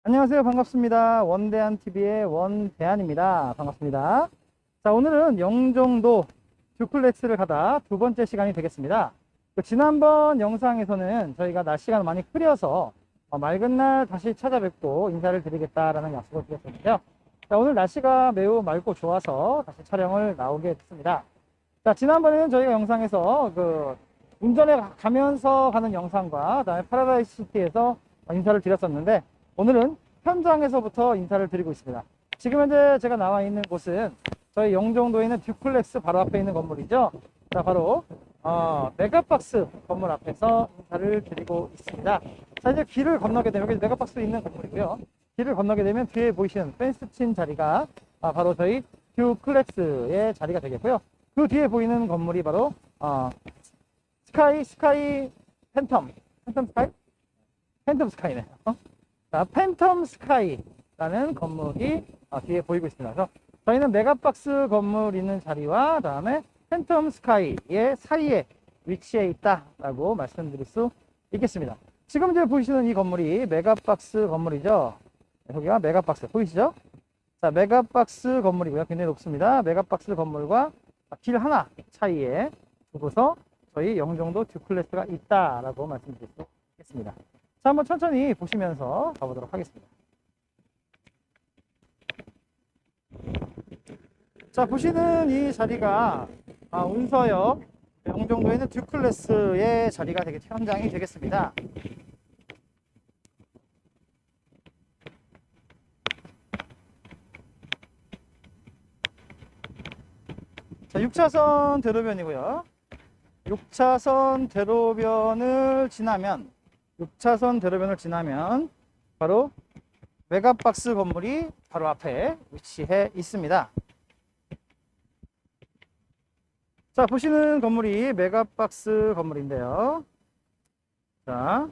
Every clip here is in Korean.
안녕하세요. 반갑습니다. 원대한TV의 원대한입니다. 반갑습니다. 자, 오늘은 영종도 듀플렉스를 가다 두 번째 시간이 되겠습니다. 지난번 영상에서는 저희가 날씨가 많이 흐려서 맑은 날 다시 찾아뵙고 인사를 드리겠다라는 약속을 드렸었는데요. 자, 오늘 날씨가 매우 맑고 좋아서 다시 촬영을 나오게 됐습니다. 자, 지난번에는 저희가 영상에서 운전에 가면서 가는 영상과 그다음에 파라다이스 시티에서 인사를 드렸었는데, 오늘은 현장에서부터 인사를 드리고 있습니다. 지금 현재 제가 나와 있는 곳은 저희 영종도에 있는 듀플렉스 바로 앞에 있는 건물이죠. 자, 바로 메가박스 건물 앞에서 인사를 드리고 있습니다. 자, 이제 길을 건너게 되면, 여기 메가박스 있는 건물이고요. 길을 건너게 되면 뒤에 보이시는 펜스 친 자리가 바로 저희 듀플렉스의 자리가 되겠고요. 그 뒤에 보이는 건물이 바로 스카이 팬텀 스카이네요. 자, 팬텀 스카이라는 건물이 뒤에 보이고 있습니다. 그래서 저희는 메가박스 건물 있는 자리와 다음에 팬텀 스카이의 사이에 위치해 있다라고 말씀드릴 수 있겠습니다. 지금 이제 보시는 이 건물이 메가박스 건물이죠. 여기가 메가박스 보이시죠? 자, 메가박스 건물이고요. 굉장히 높습니다. 메가박스 건물과 길 하나 차이에 두고서 저희 영종도 듀플렉스가 있다라고 말씀드릴 수 있겠습니다. 자, 한번 천천히 보시면서 가보도록 하겠습니다. 자, 보시는 이 자리가 운서역 영종도에 있는 듀플렉스의 자리가 현장이 되겠습니다. 자, 6차선 대로변이고요. 6차선 대로변을 지나면 바로 메가박스 건물이 바로 앞에 위치해 있습니다. 자, 보시는 건물이 메가박스 건물인데요. 자,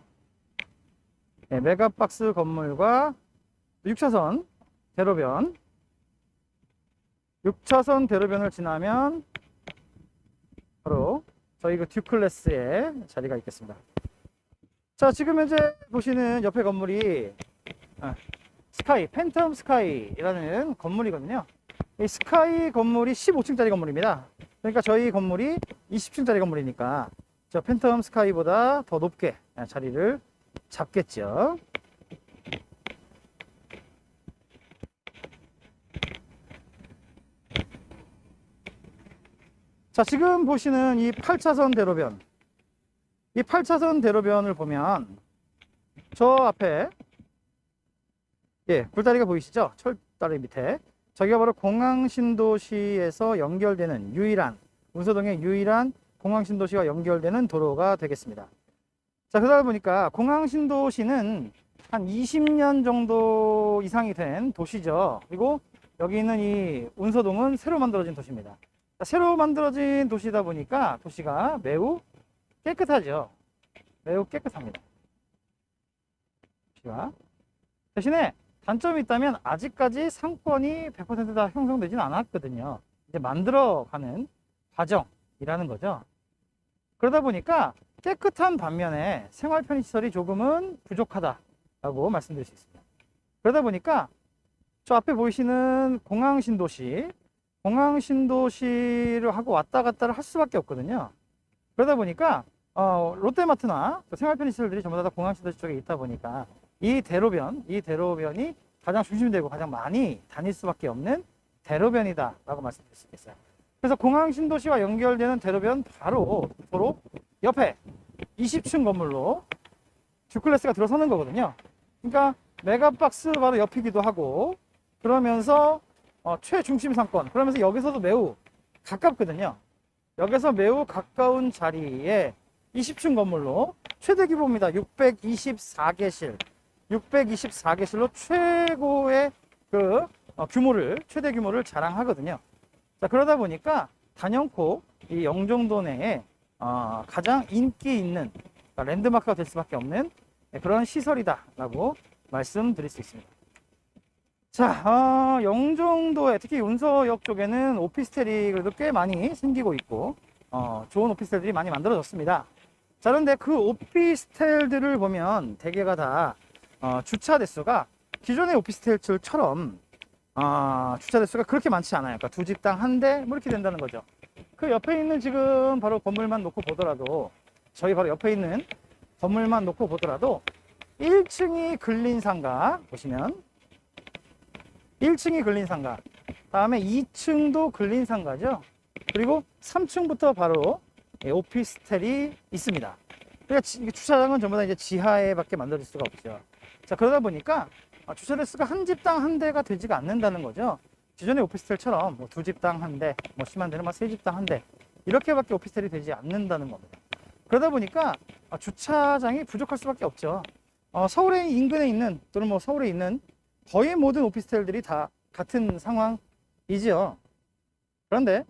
네, 메가박스 건물과 6차선 대로변, 6차선 대로변을 지나면 바로 저희 듀플렉스의 자리가 있겠습니다. 자, 지금 현재 보시는 옆에 건물이 팬텀 스카이라는 건물이거든요. 이 스카이 건물이 15층짜리 건물입니다. 그러니까 저희 건물이 20층짜리 건물이니까 저 팬텀 스카이보다 더 높게 자리를 잡겠죠. 자, 지금 보시는 이 8차선 대로변, 이 8차선 대로변을 보면 저 앞에 굴다리가 보이시죠? 철다리 밑에 저기가 바로 공항신도시에서 연결되는 운서동의 유일한 공항신도시와 연결되는 도로가 되겠습니다. 자, 그러다 보니까 공항신도시는 한 20년 정도 이상이 된 도시죠. 그리고 여기 있는 이 운서동은 새로 만들어진 도시입니다. 자, 새로 만들어진 도시다 보니까 도시가 매우 깨끗하죠. 매우 깨끗합니다. 대신에 단점이 있다면 아직까지 상권이 100% 다 형성되지는 않았거든요. 이제 만들어가는 과정이라는 거죠. 그러다 보니까 깨끗한 반면에 생활 편의시설이 조금은 부족하다라고 말씀드릴 수 있습니다. 그러다 보니까 저 앞에 보이시는 공항신도시를 하고 왔다 갔다를 할 수밖에 없거든요. 그러다 보니까 롯데마트나 생활 편의시설들이 전부 다 공항신도시 쪽에 있다 보니까 이 대로변이 가장 중심이 되고 가장 많이 다닐 수밖에 없는 대로변이다라고 말씀드릴 수 있겠어요. 그래서 공항신도시와 연결되는 대로변 바로 도로 옆에 20층 건물로 듀플렉스가 들어서는 거거든요. 그러니까 메가박스 바로 옆이기도 하고, 그러면서 최중심 상권, 그러면서 여기서도 매우 가깝거든요. 여기서 매우 가까운 자리에 20층 건물로 최대 규모입니다. 624개실로 최고의 최대 규모를 자랑하거든요. 자, 그러다 보니까 단연코 이 영종도 내에 가장 인기 있는 랜드마크가 될 수밖에 없는 그런 시설이다라고 말씀드릴 수 있습니다. 자, 영종도에 특히 운서역 쪽에는 오피스텔이 그래도 꽤 많이 생기고 있고 좋은 오피스텔들이 많이 만들어졌습니다. 자, 그런데 그 오피스텔들을 보면 대개가 다 주차 대수가 기존의 오피스텔들처럼 주차 대수가 그렇게 많지 않아요. 그러니까 두 집당 한 대 뭐 이렇게 된다는 거죠. 그 옆에 있는 지금 바로 건물만 놓고 보더라도, 저희 바로 옆에 있는 건물만 놓고 보더라도 1층이 근린상가 보시면 1층이 근린상가, 다음에 2층도 근린상가죠. 그리고 3층부터 바로 오피스텔이 있습니다. 그러니까 주차장은 전부 다 이제 지하에 밖에 만들어질 수가 없죠. 자, 그러다 보니까 주차 대수가 한 집당 한 대가 되지가 않는다는 거죠. 기존의 오피스텔처럼 뭐 두 집당 한 대, 뭐 심한 데는 막 세 집당 한 대, 이렇게밖에 오피스텔이 되지 않는다는 겁니다. 그러다 보니까 주차장이 부족할 수밖에 없죠. 서울에 인근에 있는, 또는 뭐 서울에 있는 거의 모든 오피스텔들이 다 같은 상황이지요. 그런데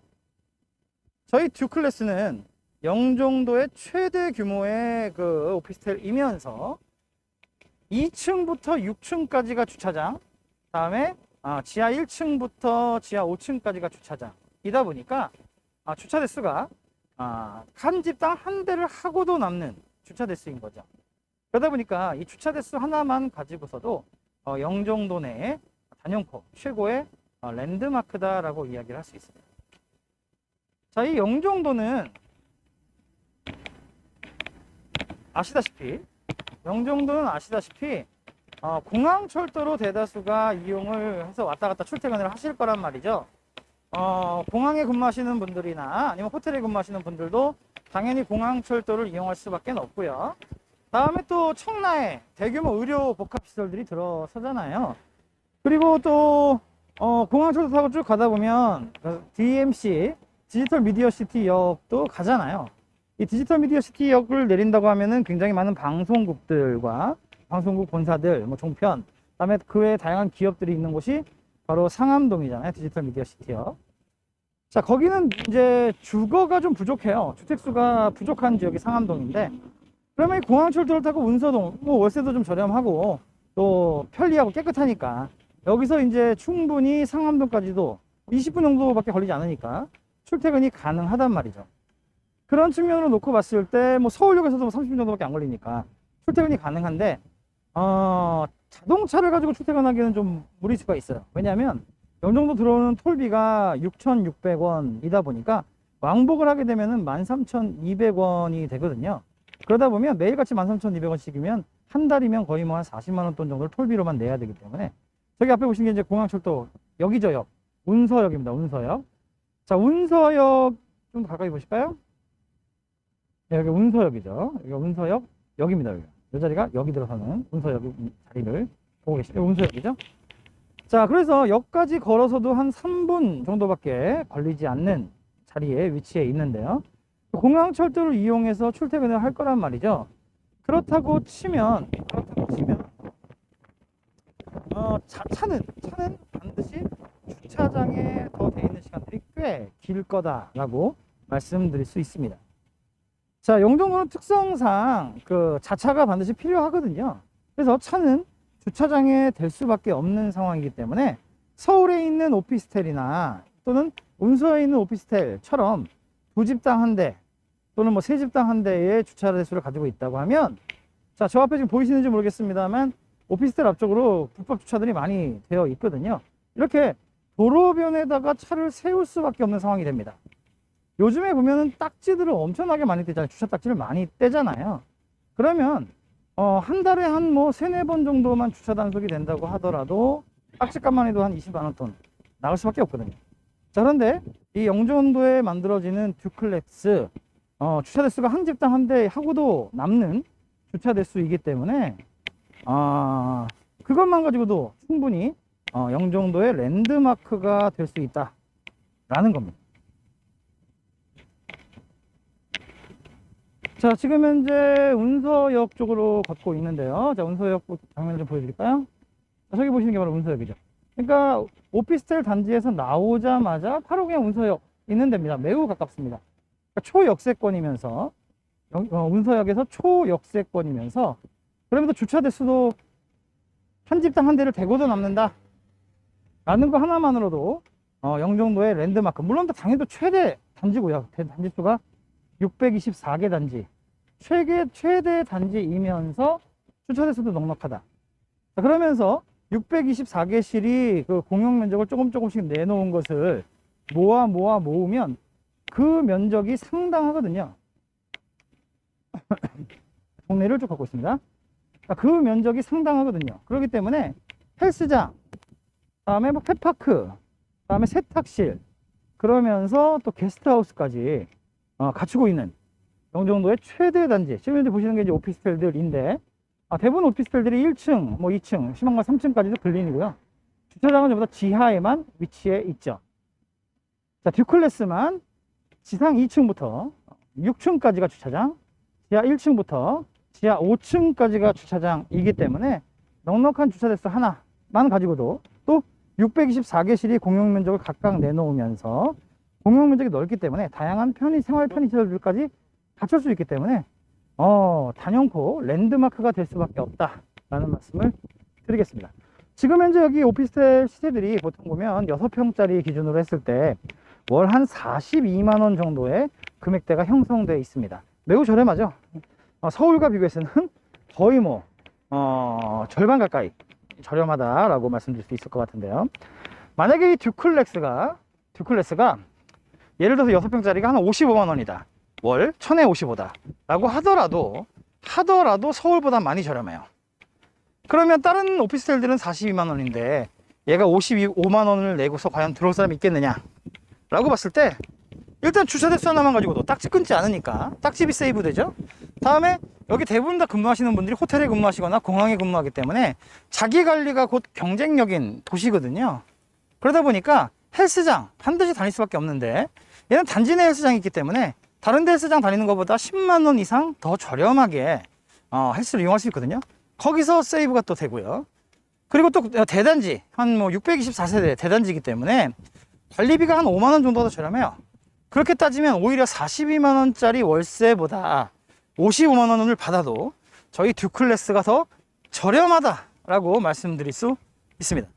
저희 듀클래스는 영종도의 최대 규모의 그 오피스텔이면서 2층부터 6층까지가 주차장, 다음에 지하 1층부터 지하 5층까지가 주차장이다 보니까 주차 대수가 한 집당 한 대를 하고도 남는 주차 대수인 거죠. 그러다 보니까 이 주차 대수 하나만 가지고서도 영종도 내에 단연코 최고의 랜드마크다라고 이야기를 할 수 있습니다. 자, 이 영종도는 아시다시피 공항철도로 대다수가 이용을 해서 왔다 갔다 출퇴근을 하실 거란 말이죠. 공항에 근무하시는 분들이나 아니면 호텔에 근무하시는 분들도 당연히 공항철도를 이용할 수밖에 없고요. 다음에 또 청라에 대규모 의료 복합시설들이 들어서잖아요. 그리고 또 공항철도 타고 쭉 가다 보면 DMC, 디지털 미디어 시티 역도 가잖아요. 이 디지털 미디어 시티 역을 내린다고 하면은 굉장히 많은 방송국들과 방송국 본사들, 뭐 종편, 그다음에 그 외에 다양한 기업들이 있는 곳이 바로 상암동이잖아요. 디지털 미디어 시티역. 자, 거기는 이제 주거가 좀 부족해요. 주택수가 부족한 지역이 상암동인데, 그러면 이 공항철도를 타고 운서동, 뭐 월세도 좀 저렴하고 또 편리하고 깨끗하니까 여기서 이제 충분히 상암동까지도 20분 정도밖에 걸리지 않으니까 출퇴근이 가능하단 말이죠. 그런 측면으로 놓고 봤을 때 뭐 서울역에서도 뭐 30분 정도밖에 안 걸리니까 출퇴근이 가능한데, 자동차를 가지고 출퇴근하기에는 좀 무리수가 있어요. 왜냐하면 영종도 들어오는 톨비가 6,600원이다 보니까 왕복을 하게 되면은 13,200원이 되거든요. 그러다 보면 매일같이 13,200원씩이면 한 달이면 거의 뭐 한 40만 원 돈 정도를 톨비로만 내야 되기 때문에, 저기 앞에 보시는 게 이제 공항철도 여기죠. 역 운서역입니다. 운서역. 자, 운서역 좀 더 가까이 보실까요? 네, 여기 운서역이죠. 여기 운서역 여기입니다. 여기. 이 자리가 여기 들어서는 운서역 자리를 보고 계시죠. 운서역이죠. 자, 그래서 역까지 걸어서도 한 3분 정도밖에 걸리지 않는 자리에 위치해 있는데요. 공항철도를 이용해서 출퇴근을 할 거란 말이죠. 그렇다고 치면 차는 반드시 주차장에 더 돼 있는 시간들이 꽤 길 거다라고 말씀드릴 수 있습니다. 자, 영종도는 특성상 그 자차가 반드시 필요하거든요. 그래서 차는 주차장에 될 수밖에 없는 상황이기 때문에 서울에 있는 오피스텔이나 또는 운서에 있는 오피스텔처럼 두 집당 한 대 또는 뭐 세 집당 한 대의 주차 대수를 가지고 있다고 하면, 자, 저 앞에 지금 보이시는지 모르겠습니다만 오피스텔 앞쪽으로 불법 주차들이 많이 되어 있거든요. 이렇게 도로변에다가 차를 세울 수밖에 없는 상황이 됩니다. 요즘에 보면은 딱지들을 엄청나게 많이 떼잖아요. 주차 딱지를 많이 떼잖아요. 그러면 한 달에 한 뭐 3-4번 정도만 주차 단속이 된다고 하더라도 딱지값만 해도 한 20만 원 돈 나갈 수밖에 없거든요. 자, 그런데 이 영종도에 만들어지는 듀클렉스 주차 대수가 한 집당 한 대 하고도 남는 주차 대수이기 때문에 그것만 가지고도 충분히 영종도의 랜드마크가 될 수 있다라는 겁니다. 자, 지금 현재 운서역 쪽으로 걷고 있는데요. 자, 운서역 장면을 좀 보여드릴까요? 자, 저기 보시는 게 바로 운서역이죠. 그러니까 오피스텔 단지에서 나오자마자 바로 그냥 운서역 있는 데입니다. 매우 가깝습니다. 그러니까 초역세권이면서 운서역에서 초역세권이면서, 그러면서 주차 대수도 한 집당 한 대를 대고도 남는다 라는 거 하나만으로도 영종도의 랜드마크, 물론 당연히 또 최대 단지고요. 단지 수가 624개 단지, 최대 단지이면서 주차 대수도 넉넉하다. 자, 그러면서 624개실이 그 공용 면적을 조금씩 내놓은 것을 모으면 그 면적이 상당하거든요. 동네를 쭉 갖고 있습니다. 그 면적이 상당하거든요. 그렇기 때문에 헬스장, 다음에 뭐 펫파크, 다음에 세탁실, 그러면서 또 게스트하우스까지 갖추고 있는 영종도의 최대 단지. 지금 현재 보시는 게 이제 오피스텔들인데, 대부분 오피스텔들이 1층, 뭐 2층, 심한 건 3층까지도 근린이고요. 주차장은 전부 다 지하에만 위치해 있죠. 자, 듀클래스만 지상 2층부터 6층까지가 주차장, 지하 1층부터 지하 5층까지가 주차장이기 때문에 넉넉한 주차대수 하나만 가지고도 또 624개실이 공용 면적을 각각 내놓으면서 공용 면적이 넓기 때문에 다양한 생활 편의시설들까지 갖출 수 있기 때문에 단연코 랜드마크가 될 수밖에 없다라는 말씀을 드리겠습니다. 지금 현재 여기 오피스텔 시세들이 보통 보면 6평짜리 기준으로 했을 때 월 한 42만 원 정도의 금액대가 형성되어 있습니다. 매우 저렴하죠. 서울과 비교해서는 거의 뭐 절반 가까이 저렴하다라고 말씀드릴 수 있을 것 같은데요. 만약에 이 듀클래스가 예를 들어서 6평짜리가 한 55만 원이다. 월 1000에 55다 라고 하더라도 서울보다 많이 저렴해요. 그러면 다른 오피스텔들은 42만 원인데 얘가 55만 원을 내고서 과연 들어올 사람이 있겠느냐 라고 봤을 때, 일단 주차대수 하나만 가지고도 딱지 끊지 않으니까 딱지비 세이브 되죠. 다음에 여기 대부분 다 근무하시는 분들이 호텔에 근무하시거나 공항에 근무하기 때문에 자기 관리가 곧 경쟁력인 도시거든요. 그러다 보니까 헬스장 반드시 다닐 수밖에 없는데, 얘는 단지 내 헬스장이 있기 때문에 다른 데 헬스장 다니는 것보다 10만 원 이상 더 저렴하게 헬스를 이용할 수 있거든요. 거기서 세이브가 또 되고요. 그리고 또 대단지, 한 뭐 624세대 대단지이기 때문에 관리비가 한 5만 원 정도 더 저렴해요. 그렇게 따지면 오히려 42만 원짜리 월세보다 55만 원을 받아도 저희 듀클래스가 더 저렴하다라고 말씀드릴 수 있습니다.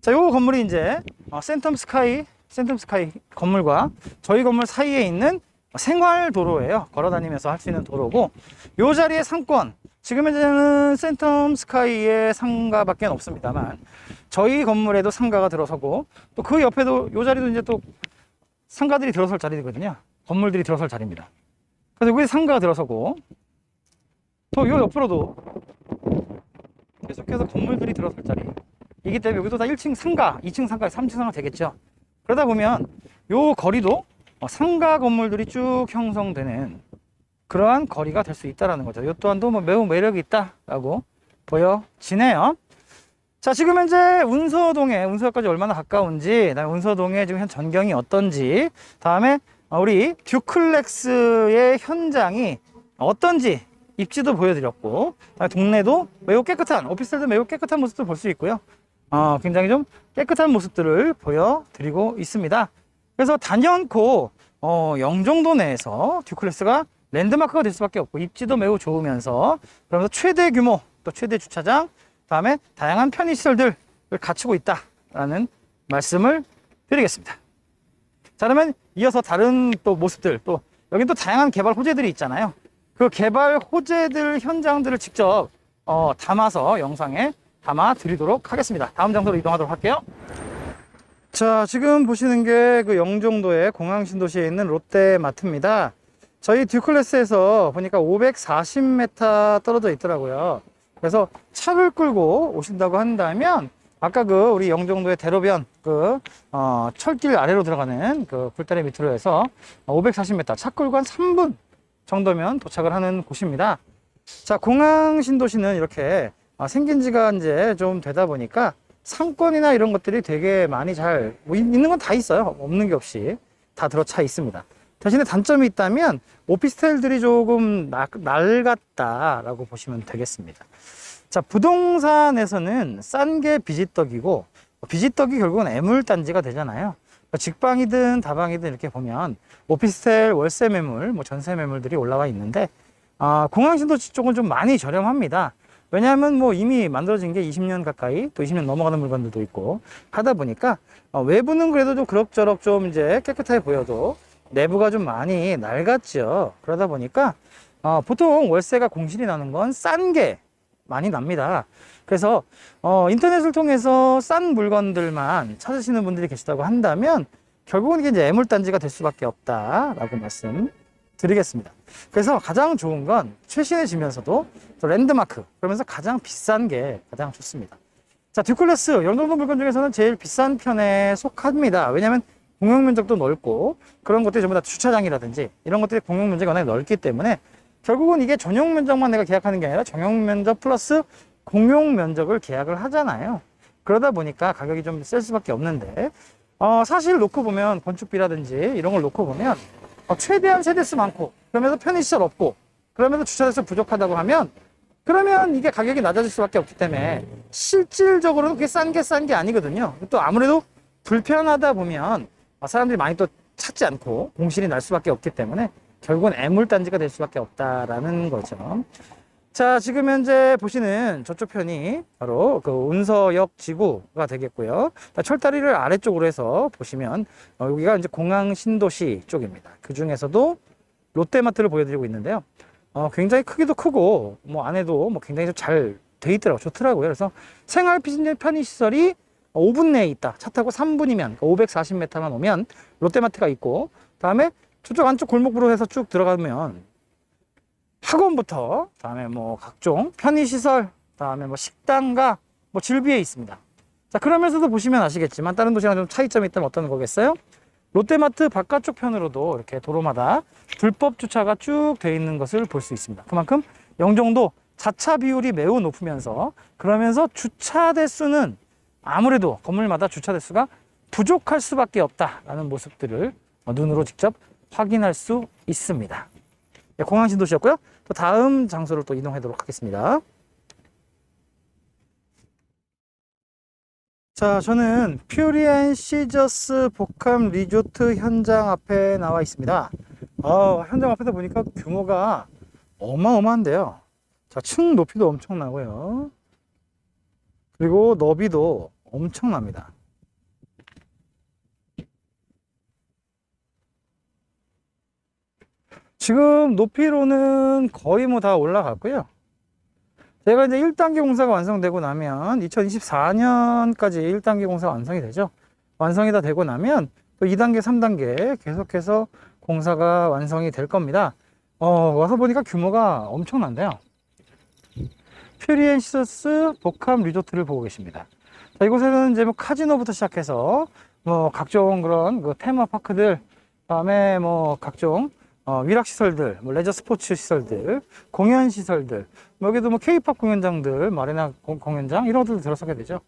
자, 요 건물이 이제 센텀 스카이 건물과 저희 건물 사이에 있는 생활 도로예요. 걸어 다니면서 할 수 있는 도로고, 요 자리에 상권, 지금 현재는 센텀 스카이의 상가밖에 없습니다만 저희 건물에도 상가가 들어서고, 또 그 옆에도 요 자리도 이제 또 상가들이 들어설 자리거든요. 건물들이 들어설 자리입니다. 그래서 여기 상가가 들어서고, 또 요 옆으로도 계속해서 건물들이 들어설 자리이기 때문에 여기도 다 1층 상가, 2층 상가, 3층 상가 되겠죠. 그러다 보면 요 거리도 상가 건물들이 쭉 형성되는 그러한 거리가 될 수 있다는 거죠. 이 또한도 뭐 매우 매력이 있다라고 보여지네요. 자, 지금 현재 운서역까지 얼마나 가까운지, 운서동에 지금 현 전경이 어떤지, 다음에 우리 듀클렉스의 현장이 어떤지 입지도 보여드렸고, 동네도 매우 깨끗한, 오피스텔도 매우 깨끗한 모습도 볼 수 있고요. 굉장히 좀 깨끗한 모습들을 보여드리고 있습니다. 그래서 단연코 영종도 내에서 듀클렉스가 랜드마크가 될 수밖에 없고, 입지도 매우 좋으면서, 그러면서 최대 규모, 또 최대 주차장, 다음에 다양한 편의시설들을 갖추고 있다라는 말씀을 드리겠습니다. 자, 그러면 이어서 다른 또 모습들, 또 여기 또 다양한 개발 호재들이 있잖아요. 그 개발 호재들 현장들을 직접 담아서 영상에 담아 드리도록 하겠습니다. 다음 장소로 이동하도록 할게요. 자, 지금 보시는 게 그 영종도의 공항신도시에 있는 롯데마트입니다. 저희 듀클래스에서 보니까 540m 떨어져 있더라고요. 그래서 차를 끌고 오신다고 한다면, 아까 그 우리 영종도의 대로변 철길 아래로 들어가는 그 굴다리 밑으로 해서 540m 차 끌고 한 3분 정도면 도착을 하는 곳입니다. 자, 공항신도시는 이렇게 생긴 지가 이제 좀 되다 보니까 상권이나 이런 것들이 되게 많이 있는 건 다 있어요. 없는 게 없이 다 들어차 있습니다. 대신에 단점이 있다면 오피스텔들이 조금 낡았다라고 보시면 되겠습니다. 자, 부동산에서는 싼 게 비지떡이고, 비지떡이 결국은 애물단지가 되잖아요. 직방이든 다방이든 이렇게 보면 오피스텔 월세 매물, 뭐 전세 매물들이 올라와 있는데, 공항신도시 쪽은 좀 많이 저렴합니다. 왜냐하면 뭐 이미 만들어진 게 20년 가까이, 또 20년 넘어가는 물건들도 있고 하다 보니까 외부는 그래도 좀 그럭저럭 좀 이제 깨끗해 보여도 내부가 좀 많이 낡았죠. 그러다 보니까 보통 월세가 공실이 나는 건 싼 게 많이 납니다. 그래서 인터넷을 통해서 싼 물건들만 찾으시는 분들이 계시다고 한다면 결국은 이게 이제 애물단지가 될 수밖에 없다라고 말씀드리겠습니다. 그래서 가장 좋은 건 최신해지면서도 또 랜드마크, 그러면서 가장 비싼 게 가장 좋습니다. 자, 듀클래스 영종도 물건 중에서는 제일 비싼 편에 속합니다. 왜냐하면 공용 면적도 넓고 그런 것들이 전부 다 주차장이라든지 이런 것들이 공용 면적이 워낙 넓기 때문에 결국은 이게 전용 면적만 내가 계약하는 게 아니라 전용 면적 플러스 공용 면적을 계약을 하잖아요. 그러다 보니까 가격이 좀 셀 수밖에 없는데 사실 놓고 보면 건축비라든지 이런 걸 놓고 보면 최대한 세대수 많고 그러면서 편의시설 없고 그러면서 주차대수 부족하다고 하면 그러면 이게 가격이 낮아질 수밖에 없기 때문에 실질적으로는 그게 싼 게 아니거든요. 또 아무래도 불편하다 보면 사람들이 많이 또 찾지 않고 공실이 날 수밖에 없기 때문에 결국은 애물단지가 될 수밖에 없다라는 거죠. 자, 지금 현재 보시는 저쪽 편이 바로 그 운서역 지구가 되겠고요. 철다리를 아래쪽으로 해서 보시면 여기가 이제 공항 신도시 쪽입니다. 그 중에서도 롯데마트를 보여드리고 있는데요. 굉장히 크기도 크고 뭐 안에도 뭐 굉장히 좀 잘 돼 있더라고요. 좋더라고요. 그래서 생활 편의시설이 5분 내에 있다. 차 타고 3분이면 540m만 오면 롯데마트가 있고 다음에 저쪽 안쪽 골목으로 해서 쭉 들어가면 학원부터 다음에 뭐 각종 편의시설 다음에 뭐 식당과 뭐 질비에 있습니다. 자, 그러면서도 보시면 아시겠지만 다른 도시랑 좀 차이점이 있다면 어떤 거겠어요? 롯데마트 바깥쪽 편으로도 이렇게 도로마다 불법 주차가 쭉 되어 있는 것을 볼 수 있습니다. 그만큼 영종도 자차 비율이 매우 높으면서 그러면서 주차 대수는 아무래도 건물마다 주차 대수가 부족할 수밖에 없다라는 모습들을 눈으로 직접 확인할 수 있습니다. 네, 공항 신도시였고요. 또 다음 장소를 또 이동하도록 하겠습니다. 자, 저는 퓨리 앤 시저스 복합 리조트 현장 앞에 나와 있습니다. 현장 앞에서 보니까 규모가 어마어마한데요. 자, 층 높이도 엄청나고요. 그리고 너비도 엄청납니다. 지금 높이로는 거의 뭐 다 올라갔고요. 제가 이제 1단계 공사가 완성되고 나면 2024년까지 1단계 공사가 완성이 되죠. 완성이 다 되고 나면 또 2단계, 3단계 계속해서 공사가 완성이 될 겁니다. 와서 보니까 규모가 엄청난데요. 퓨리 앤 시저스 복합 리조트를 보고 계십니다. 자, 이곳에는 이제 뭐 카지노부터 시작해서 뭐 각종 그런 그 테마파크들, 다음에 뭐 각종 위락시설들, 뭐 레저 스포츠 시설들, 공연시설들, 여기도 뭐 K-팝 공연장들, 뭐 아레나 공연장, 이런 것들도 들어서게 되죠.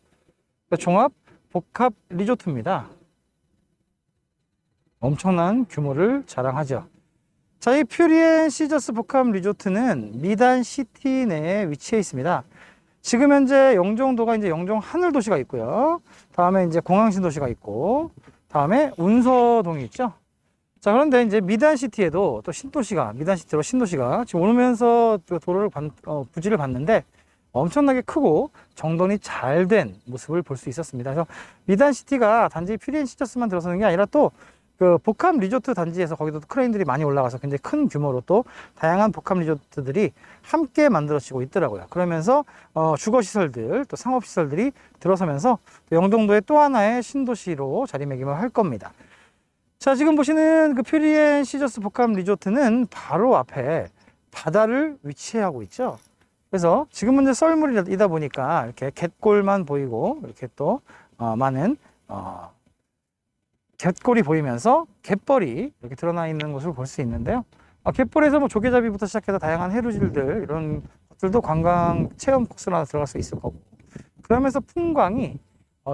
종합 복합 리조트입니다. 엄청난 규모를 자랑하죠. 자, 이 퓨리 앤 시저스 복합 리조트는 미단 시티 내에 위치해 있습니다. 지금 현재 영종도가 이제 영종 하늘도시가 있고요. 다음에 이제 공항신도시가 있고, 다음에 운서동이 있죠. 자, 그런데 이제 미단시티에도 또 신도시가, 미단시티로 신도시가 지금 오르면서 도로를 부지를 봤는데 엄청나게 크고 정돈이 잘 된 모습을 볼 수 있었습니다. 그래서 미단시티가 단지 퓨리 앤 시저스만 들어서는 게 아니라 또 그 복합 리조트 단지에서 거기도 크레인들이 많이 올라가서 굉장히 큰 규모로 또 다양한 복합 리조트들이 함께 만들어지고 있더라고요. 그러면서 주거시설들 또 상업시설들이 들어서면서 또 영종도의 또 하나의 신도시로 자리매김을 할 겁니다. 자, 지금 보시는 그 퓨리 앤 시저스 복합 리조트는 바로 앞에 바다를 위치하고 있죠. 그래서 지금은 이제 썰물이다 보니까 이렇게 갯골만 보이고 이렇게 또 많은 갯골이 보이면서 갯벌이 이렇게 드러나 있는 것을 볼 수 있는데요. 갯벌에서 뭐 조개잡이부터 시작해서 다양한 해루질들 이런 것들도 관광 체험 코스로 하나 들어갈 수 있을 거고, 그러면서 풍광이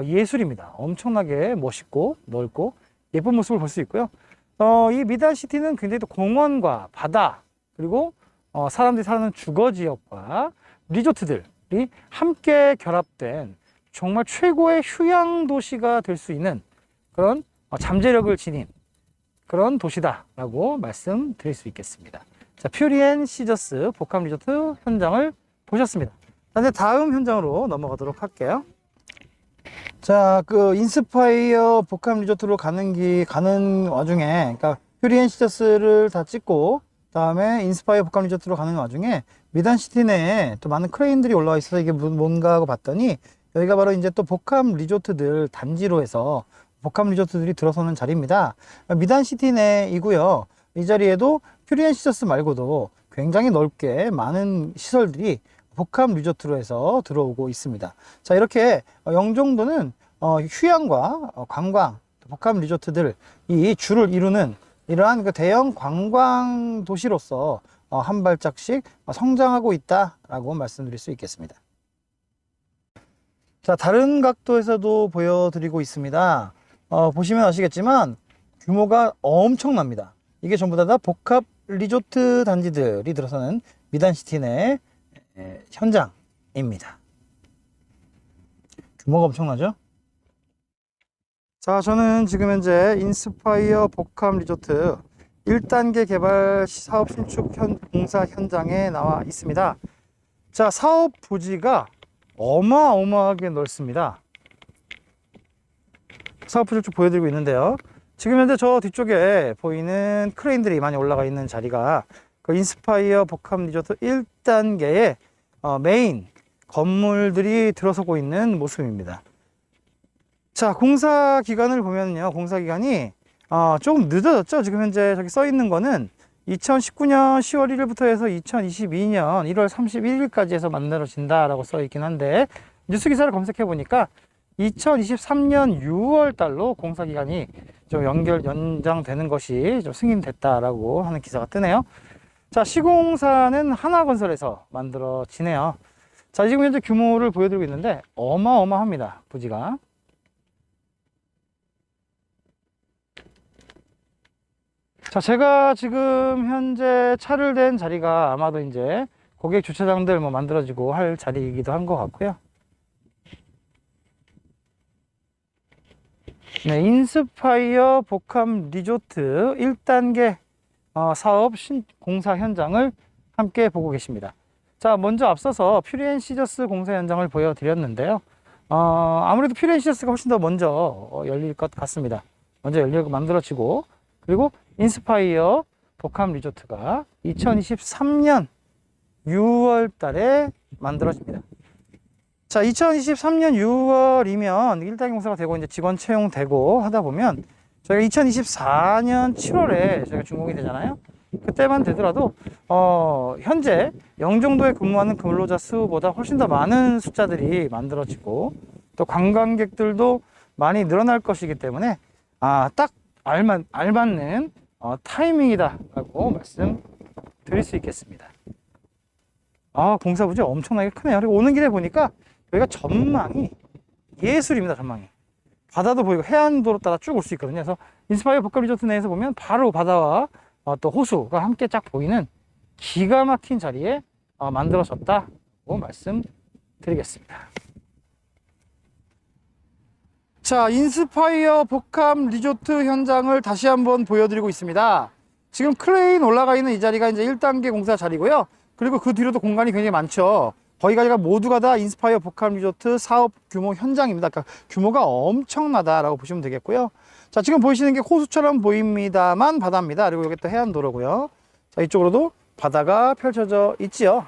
예술입니다. 엄청나게 멋있고 넓고 예쁜 모습을 볼 수 있고요. 이 미단시티는 굉장히 또 공원과 바다, 그리고 사람들이 사는 주거 지역과 리조트들이 함께 결합된 정말 최고의 휴양 도시가 될 수 있는 그런 잠재력을 지닌 그런 도시다라고 말씀드릴 수 있겠습니다. 자, 퓨리 앤 시저스 복합 리조트 현장을 보셨습니다. 자, 이제 다음 현장으로 넘어가도록 할게요. 자, 그 인스파이어 복합 리조트로 가는 와중에, 그러니까 퓨리 앤 시저스를 다 찍고 다음에 인스파이어 복합 리조트로 가는 와중에 미단시티 내에 또 많은 크레인들이 올라와 있어서 이게 뭔가 하고 봤더니 여기가 바로 이제 또 복합 리조트들 단지로 해서 복합 리조트들이 들어서는 자리입니다. 미단시티 내이고요. 이 자리에도 퓨리앤시저스 말고도 굉장히 넓게 많은 시설들이 복합 리조트로 해서 들어오고 있습니다. 자, 이렇게 영종도는 휴양과 관광, 복합 리조트들 이 줄을 이루는 이러한 그 대형 관광 도시로서 한 발짝씩 성장하고 있다라고 말씀드릴 수 있겠습니다. 자, 다른 각도에서도 보여드리고 있습니다. 보시면 아시겠지만 규모가 엄청납니다. 이게 전부 다 복합 리조트 단지들이 들어서는 미단시티 내 현장입니다. 규모가 엄청나죠? 자, 저는 지금 현재 인스파이어 복합 리조트 1단계 개발 사업 신축 공사 현장에 나와 있습니다. 자, 사업 부지가 어마어마하게 넓습니다. 사업 부지를 쭉 보여드리고 있는데요. 지금 현재 저 뒤쪽에 보이는 크레인들이 많이 올라가 있는 자리가 그 인스파이어 복합 리조트 1단계의 메인 건물들이 들어서고 있는 모습입니다. 자, 공사 기간을 보면요. 공사 기간이 조금 늦어졌죠. 지금 현재 저기 써 있는 거는 2019년 10월 1일부터 해서 2022년 1월 31일까지 해서 만들어진다라고 써 있긴 한데 뉴스 기사를 검색해 보니까 2023년 6월 달로 공사 기간이 좀 연장되는 것이 좀 승인됐다라고 하는 기사가 뜨네요. 자, 시공사는 하나건설에서 만들어지네요. 자, 지금 현재 규모를 보여드리고 있는데 어마어마합니다. 부지가. 자, 제가 지금 현재 차를 댄 자리가 아마도 이제 고객 주차장들 뭐 만들어지고 할 자리이기도 한 것 같고요. 네, 인스파이어 복합 리조트 1단계 사업 공사 현장을 함께 보고 계십니다. 자, 먼저 앞서서 퓨리앤시저스 공사 현장을 보여드렸는데요. 아무래도 퓨리앤시저스가 훨씬 더 먼저 열릴 것 같습니다. 먼저 열리고 만들어지고, 그리고 인스파이어 복합 리조트가 2023년 6월 달에 만들어집니다. 자, 2023년 6월이면 1단계 공사가 되고 이제 직원 채용되고 하다 보면 저희가 2024년 7월에 저희가 준공이 되잖아요. 그때만 되더라도 현재 영종도에 근무하는 근로자 수보다 훨씬 더 많은 숫자들이 만들어지고 또 관광객들도 많이 늘어날 것이기 때문에 딱 알맞는 타이밍이다 라고 말씀드릴 수 있겠습니다. 공사 부지 엄청나게 크네요. 그리고 오는 길에 보니까 여기가 전망이 예술입니다. 전망이 바다도 보이고 해안도로 따라 쭉 올 수 있거든요. 그래서 인스파이어 복합 리조트 내에서 보면 바로 바다와 또 호수가 함께 쫙 보이는 기가 막힌 자리에 만들어졌다고 말씀드리겠습니다. 자, 인스파이어 복합 리조트 현장을 다시 한번 보여드리고 있습니다. 지금 크레인 올라가 있는 이 자리가 이제 1단계 공사 자리고요. 그리고 그 뒤로도 공간이 굉장히 많죠. 거기가 모두가 다 인스파이어 복합 리조트 사업 규모 현장입니다. 그러니까 규모가 엄청나다라고 보시면 되겠고요. 자, 지금 보이시는 게 호수처럼 보입니다만 바다입니다. 그리고 여기 또 해안도로고요. 자, 이쪽으로도 바다가 펼쳐져 있지요.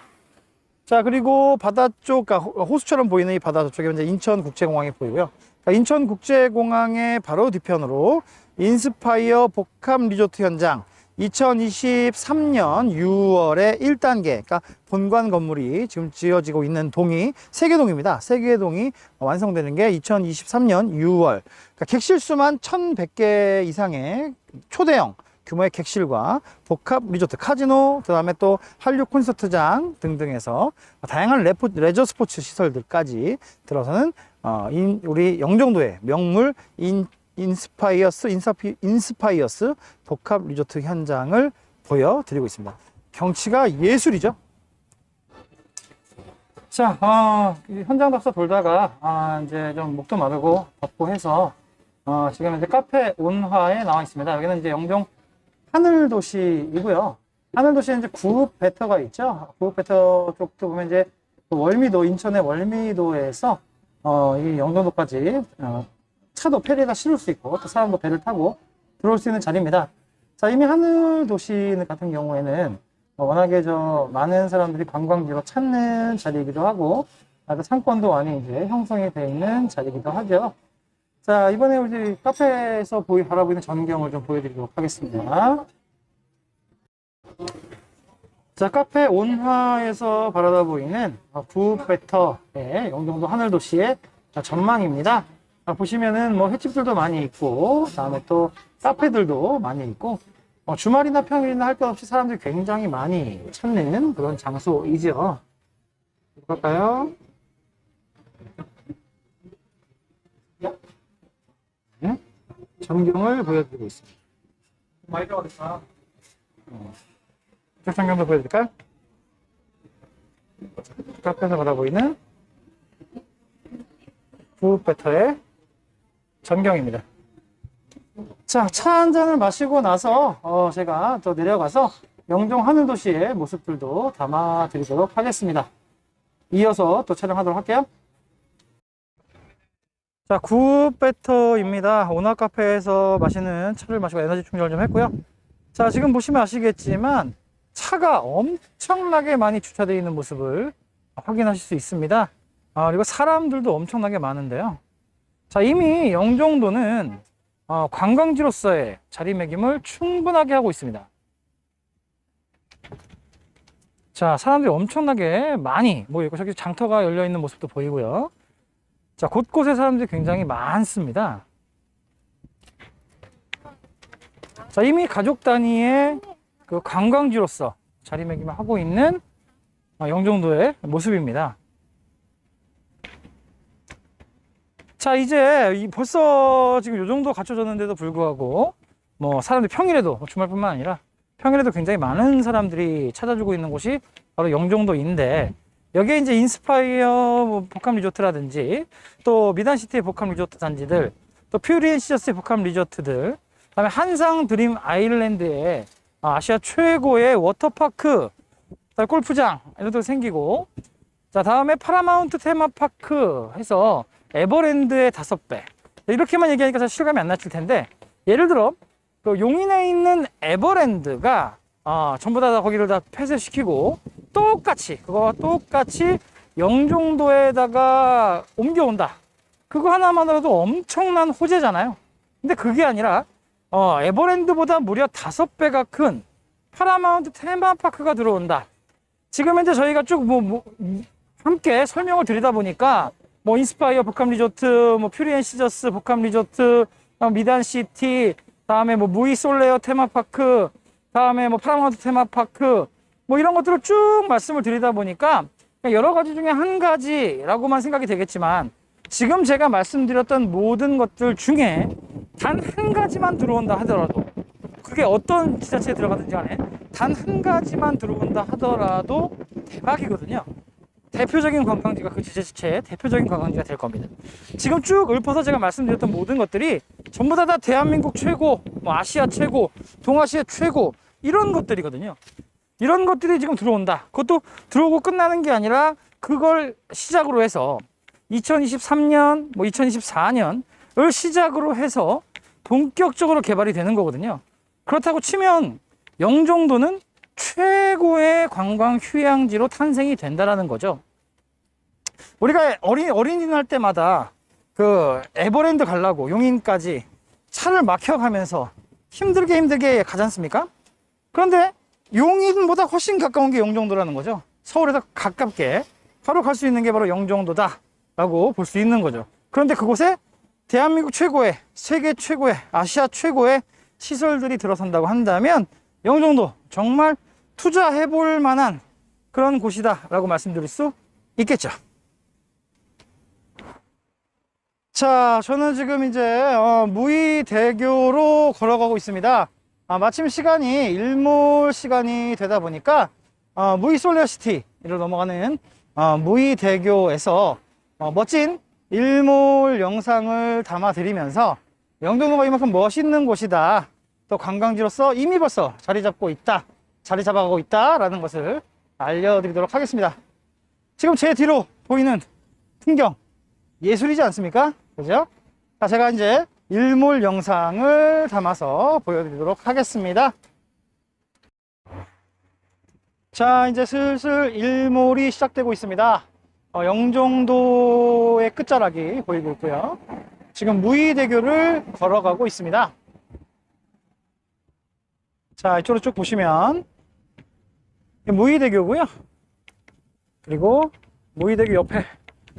자, 그리고 바다 쪽, 그러니까 호수처럼 보이는 이 바다 저쪽에 이제 인천국제공항이 보이고요. 그러니까 인천국제공항의 바로 뒤편으로 인스파이어 복합 리조트 현장 2023년 6월에 1단계, 그러니까 본관 건물이 지금 지어지고 있는 동이 세개동입니다. 세개동이 완성되는 게 2023년 6월. 그러니까 객실수만 1,100개 이상의 초대형 규모의 객실과 복합 리조트, 카지노, 그 다음에 또 한류 콘서트장 등등해서 다양한 레저 스포츠 시설들까지 들어서는 우리 영종도의 명물 인스파이어스 복합 리조트 현장을 보여드리고 있습니다. 경치가 예술이죠. 자, 현장 답사 돌다가 이제 좀 목도 마르고 덥고 해서 지금 이제 카페 온화에 나와 있습니다. 여기는 이제 영종 하늘도시이고요. 하늘도시에 이제 구읍 배터가 있죠. 구읍 배터 쪽도 보면 이제 월미도, 인천의 월미도에서 이 영종도까지 차도 페리에다 실을 수 있고 또 사람도 배를 타고 들어올 수 있는 자리입니다. 자, 이미 하늘 도시 같은 경우에는 워낙에 많은 사람들이 관광지로 찾는 자리이기도 하고, 아주 상권도 많이 이제 형성이 되어 있는 자리이기도 하죠. 자, 이번에 우리 카페에서 바라보이는 전경을 좀 보여드리도록 하겠습니다. 자, 카페 온화에서 바라다 보이는 굿베터의 영종도 하늘도시의 전망입니다. 보시면은 뭐 횟집들도 많이 있고, 다음에 또 카페들도 많이 있고, 주말이나 평일이나 할 것 없이 사람들이 굉장히 많이 찾는 그런 장소이죠. 볼까요? 네? 전경을 보여드리고 있습니다. 많이 들어가겠다. 쪽 전경도 보여드릴까요? 카페에서 바라보이는 굿베터의 전경입니다. 자, 차 한 잔을 마시고 나서 제가 또 내려가서 영종 하늘도시의 모습들도 담아 드리도록 하겠습니다. 이어서 또 촬영하도록 할게요. 자, 굿베터입니다. 온화 카페에서 마시는 차를 마시고 에너지 충전을 좀 했고요. 자, 지금 보시면 아시겠지만 차가 엄청나게 많이 주차되어 있는 모습을 확인하실 수 있습니다. 그리고 사람들도 엄청나게 많은데요. 자, 이미 영종도는 관광지로서의 자리매김을 충분하게 하고 있습니다. 자, 사람들이 엄청나게 많이 모여있고, 저기 장터가 열려있는 모습도 보이고요. 자, 곳곳에 사람들이 굉장히 많습니다. 자, 이미 가족 단위의 그 관광지로서 자리매김을 하고 있는 영종도의 모습입니다. 자, 이제 벌써 지금 요 정도 갖춰졌는데도 불구하고 뭐 사람들이 평일에도, 주말뿐만 아니라 평일에도 굉장히 많은 사람들이 찾아주고 있는 곳이 바로 영종도인데, 여기에 이제 인스파이어 복합 리조트라든지 또 미단시티의 복합 리조트 단지들, 또 퓨리앤시저스의 복합 리조트들, 그다음에 한상 드림 아일랜드에 아시아 최고의 워터파크, 골프장 이런 데도 생기고, 자, 다음에 파라마운트 테마파크 해서 에버랜드의 5배, 이렇게만 얘기하니까 사실 실감이 안 났을 텐데, 예를 들어 그 용인에 있는 에버랜드가 전부 다 거기를 다 폐쇄시키고 그거와 똑같이 영종도에다가 옮겨온다. 그거 하나만으로도 엄청난 호재잖아요. 근데 그게 아니라 에버랜드보다 무려 5배가 큰 파라마운트 테마파크가 들어온다. 지금 현재 저희가 쭉 함께 설명을 드리다 보니까 인스파이어 복합 리조트, 퓨리앤시저스 복합 리조트, 미단시티, 다음에 무이 솔레어 테마파크, 다음에 파라마운트 테마파크, 이런 것들을 쭉 말씀을 드리다 보니까 여러 가지 중에 한 가지라고만 생각이 되겠지만, 지금 제가 말씀드렸던 모든 것들 중에 단 한 가지만 들어온다 하더라도, 그게 어떤 지자체에 들어가든지 간에 단 한 가지만 들어온다 하더라도 대박이거든요. 대표적인 관광지가 그 지자체의 대표적인 관광지가 될 겁니다. 지금 쭉 읊어서 제가 말씀드렸던 모든 것들이 전부 다 대한민국 최고, 아시아 최고, 동아시아 최고, 이런 것들이거든요. 이런 것들이 지금 들어온다. 그것도 들어오고 끝나는 게 아니라 그걸 시작으로 해서 2023년, 2024년을 시작으로 해서 본격적으로 개발이 되는 거거든요. 그렇다고 치면 영종도는 최고의 관광 휴양지로 탄생이 된다라는 거죠. 우리가 어린이날 때마다 그 에버랜드 가려고 용인까지 차를 막혀가면서 힘들게 가지 않습니까? 그런데 용인보다 훨씬 가까운 게 영종도라는 거죠. 서울에서 가깝게 바로 갈 수 있는 게 바로 영종도다 라고 볼 수 있는 거죠. 그런데 그곳에 대한민국 최고의, 세계 최고의, 아시아 최고의 시설들이 들어선다고 한다면 영종도 정말 투자해 볼 만한 그런 곳이다 라고 말씀드릴 수 있겠죠. 자, 저는 지금 이제 무의대교로 걸어가고 있습니다. 마침 시간이 일몰 시간이 되다 보니까 무의솔레어시티를 넘어가는 무의대교에서 멋진 일몰 영상을 담아 드리면서 영종도가 이만큼 멋있는 곳이다, 또 관광지로서 이미 벌써 자리 잡아가고 있다 라는 것을 알려드리도록 하겠습니다. 지금 제 뒤로 보이는 풍경 예술이지 않습니까? 그죠? 자, 제가 이제 일몰 영상을 담아서 보여드리도록 하겠습니다. 자, 이제 슬슬 일몰이 시작되고 있습니다. 영종도의 끝자락이 보이고 있고요. 지금 무의대교를 걸어가고 있습니다. 자, 이쪽으로 쭉 보시면 무의대교고요. 그리고 무의대교 옆에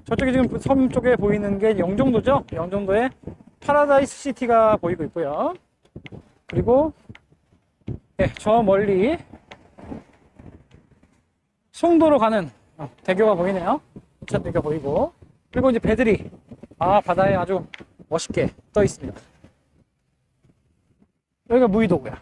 저쪽에 지금 섬 쪽에 보이는 게 영종도죠. 영종도의 파라다이스 시티가 보이고 있고요. 그리고 저 멀리 송도로 가는 대교가 보이네요. 부천대교 보이고, 그리고 이제 배들이 바다에 아주 멋있게 떠 있습니다. 여기가 무의도고요.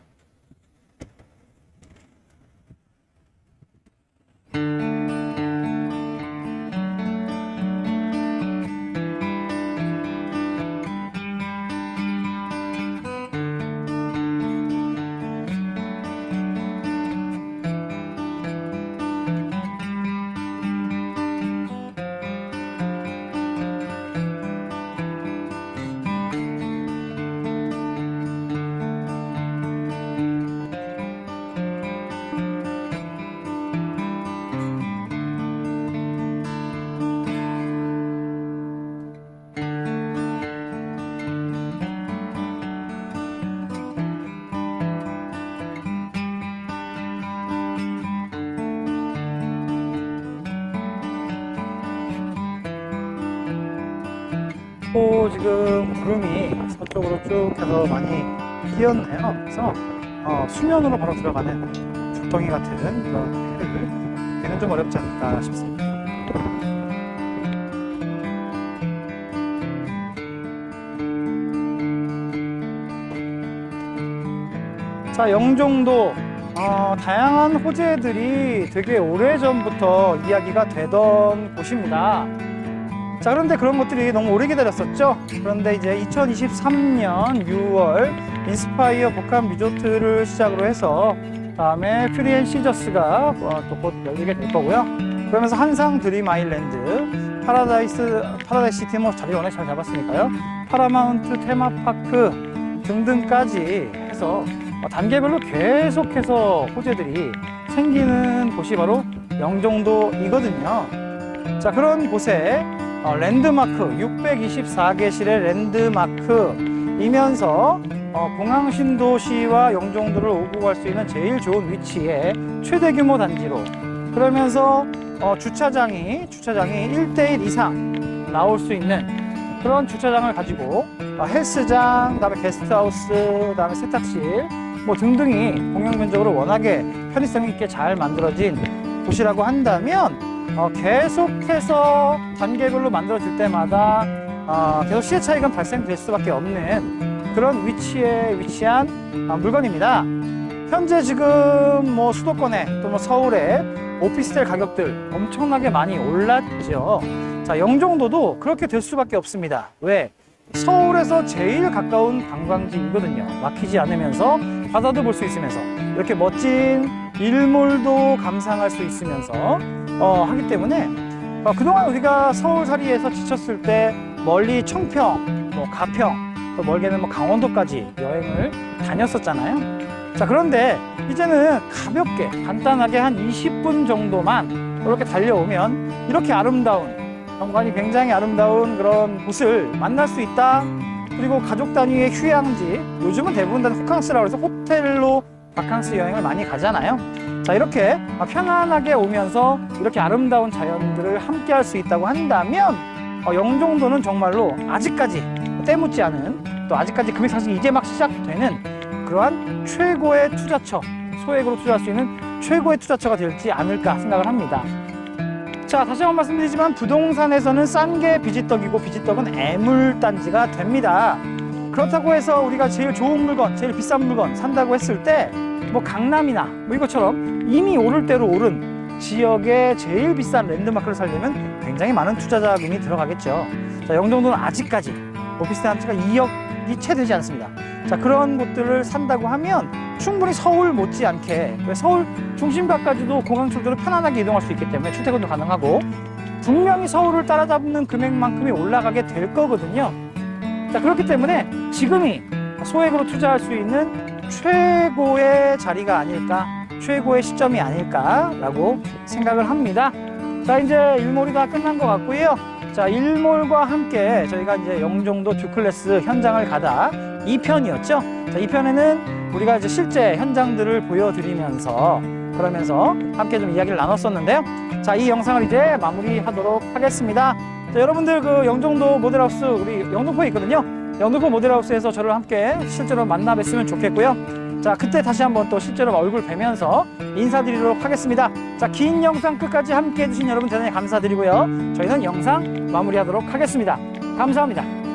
또 지금 구름이 서쪽으로 쭉 해서 많이 끼었네요. 그래서 수면으로 바로 들어가는 죽덩이 같은 그런 해를 보기는 좀 어렵지 않을까 싶습니다. 자, 영종도 다양한 호재들이 되게 오래전부터 이야기가 되던 곳입니다. 자, 그런데 그런 것들이 너무 오래 기다렸었죠. 그런데 이제 2023년 6월 인스파이어 복합 리조트를 시작으로 해서 다음에 퓨리 앤 시저스가 또 곧 열리게 될 거고요. 그러면서 한상 드림 아일랜드, 파라다이스 시티 뭐 자리 워낙 잘 잡았으니까요. 파라마운트 테마파크 등등까지 해서 단계별로 계속해서 호재들이 생기는 곳이 바로 영종도이거든요. 자, 그런 곳에 랜드마크 624개실의 랜드마크이면서 공항 신도시와 영종도를 오고 갈 수 있는 제일 좋은 위치에 최대 규모 단지로, 그러면서 주차장이 1대1 이상 나올 수 있는 그런 주차장을 가지고 헬스장, 그다음에 게스트하우스, 그다음에 세탁실 뭐 등등이 공용 면적으로 워낙에 편의성 있게 잘 만들어진 곳이라고 한다면 계속해서 단계별로 만들어질 때마다 계속 시세 차익은 발생될 수밖에 없는 그런 위치에 위치한 물건입니다. 현재 지금 뭐 수도권에 또 뭐 서울에 오피스텔 가격들 엄청나게 많이 올랐죠. 자, 영종도도 그렇게 될 수밖에 없습니다. 왜? 서울에서 제일 가까운 관광지이거든요. 막히지 않으면서 바다도 볼 수 있으면서 이렇게 멋진 일몰도 감상할 수 있으면서 하기 때문에 그동안 우리가 서울살이에서 지쳤을 때 멀리 청평, 뭐 가평, 또 멀게는 뭐 강원도까지 여행을 다녔었잖아요. 자, 그런데 이제는 가볍게 간단하게 한 20분 정도만 이렇게 달려오면 이렇게 아름다운, 경관이 굉장히 아름다운 그런 곳을 만날 수 있다. 그리고 가족 단위의 휴양지, 요즘은 대부분 다 호캉스라고 해서 호텔로 바캉스 여행을 많이 가잖아요. 자, 이렇게 편안하게 오면서 이렇게 아름다운 자연들을 함께 할 수 있다고 한다면 영종도는 정말로 아직까지 때묻지 않은, 또 아직까지 금액 사실 이제 막 시작되는 그러한 최고의 투자처, 소액으로 투자할 수 있는 최고의 투자처가 될지 않을까 생각을 합니다. 자, 다시 한번 말씀드리지만 부동산에서는 싼 게 비지떡이고 비지떡은 애물단지가 됩니다. 그렇다고 해서 우리가 제일 좋은 물건, 제일 비싼 물건 산다고 했을 때 뭐 강남이나 뭐 이것처럼 이미 오를 대로 오른 지역의 제일 비싼 랜드마크를 살려면 굉장히 많은 투자 자금이 들어가겠죠. 자, 영종도는 아직까지 오피스텔 한 채가 2억이 채 되지 않습니다. 자, 그런 곳들을 산다고 하면 충분히 서울 못지않게, 서울 중심가까지도 공항철도로 편안하게 이동할 수 있기 때문에 출퇴근도 가능하고 분명히 서울을 따라잡는 금액만큼이 올라가게 될 거거든요. 자, 그렇기 때문에 지금이 소액으로 투자할 수 있는 최고의 자리가 아닐까, 최고의 시점이 아닐까라고 생각을 합니다. 자, 이제 일몰이 다 끝난 것 같고요. 자, 일몰과 함께 저희가 이제 영종도 듀클래스 현장을 가다 2편이었죠. 자, 2편에는 우리가 이제 실제 현장들을 보여드리면서 그러면서 함께 좀 이야기를 나눴었는데요. 자, 이 영상을 이제 마무리하도록 하겠습니다. 자, 여러분들 그 영종도 모델하우스 우리 영등포에 있거든요. 영등포 모델하우스에서 저를 함께 실제로 만나 뵀으면 좋겠고요. 자, 그때 다시 한번 또 실제로 얼굴 뵈면서 인사드리도록 하겠습니다. 자, 긴 영상 끝까지 함께 해주신 여러분 대단히 감사드리고요. 저희는 영상 마무리하도록 하겠습니다. 감사합니다.